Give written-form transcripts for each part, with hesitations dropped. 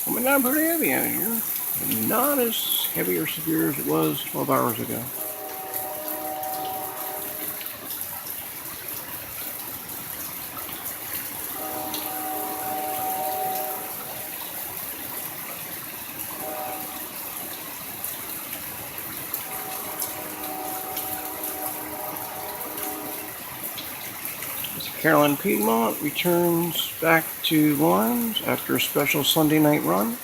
Coming down pretty heavy out here. Not as heavy or severe as it was 12 hours ago. Carolina&Piedmont returns back to Lawrence after a special Sunday night run.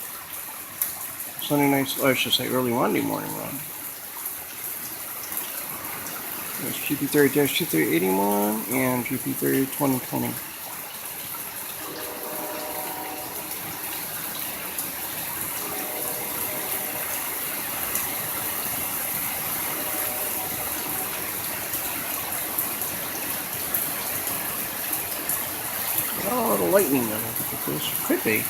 Sunday night, I should say early Monday morning run. There's GP30-2381 and GP30-2020. Got a lot of lightning though. This could be.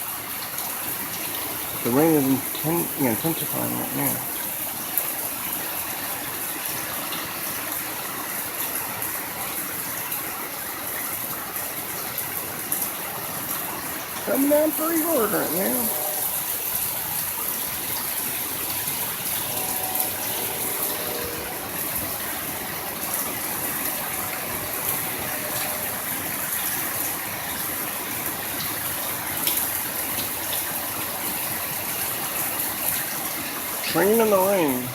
The rain is intensifying right now. Coming down pretty hard right now. Train in the rain.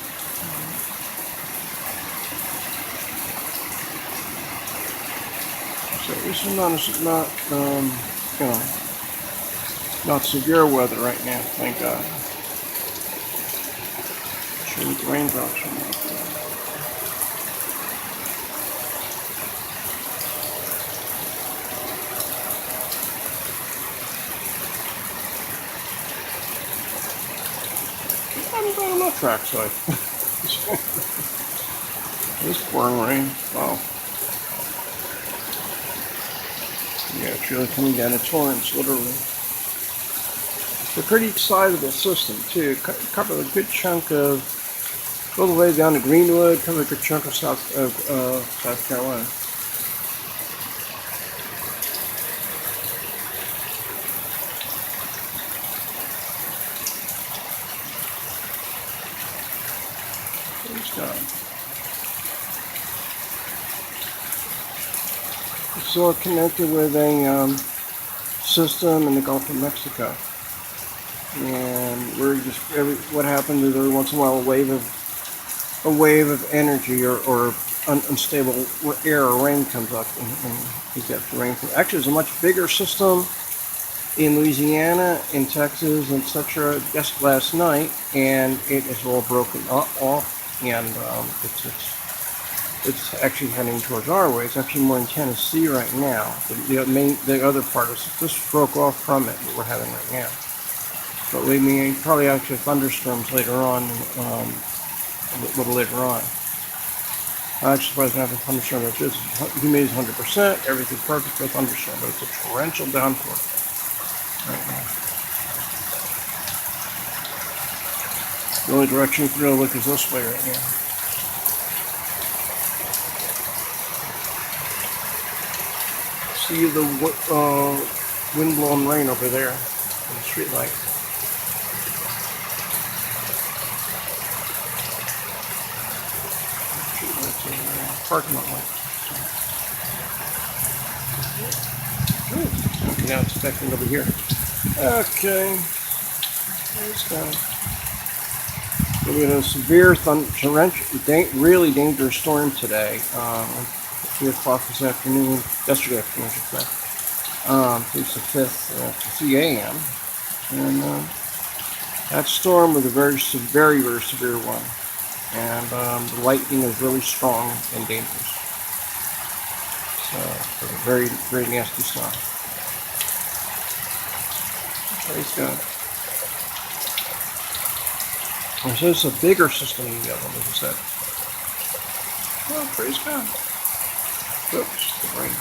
So this is not severe weather right now, thank God. Show me the raindrops from that. I'm going on my trackside. This pouring rain. Wow. Yeah, it's really coming down in torrents, literally. It's a pretty sizable system, too. Covered a good chunk of, all the way down to Greenwood, covered a good chunk of South Carolina. It's all connected with a system in the Gulf of Mexico, and we're just what happens is every once in a while a wave of energy or unstable air or rain comes up, and you get the rain. Actually, there's a much bigger system in Louisiana, in Texas, etc. Just last night, and it is all broken off. And it's actually heading towards our way. It's actually more in Tennessee right now. The other part is this broke off from it that we're having right now. But we may probably actually thunderstorms later on, a little later on. I'm actually surprised we have a thunderstorm like this. Humidity is 100%, everything's perfect for a thunderstorm, but it's a torrential downpour right now. The only direction you can really look is this way right now. See the wind-blown rain over there in the street light. Parking lot light. Okay, now it's affecting over here. Okay. There's that. We had a severe really dangerous storm today. 3 o'clock this afternoon, yesterday afternoon, I should say. It's the 5th, 3 a.m. And that storm was a very severe one. And the lightning is really strong and dangerous. So, it's a very, very nasty storm. Praise God. So it's a bigger system than the other one, as I said. Well, praise God. Oops, the rain.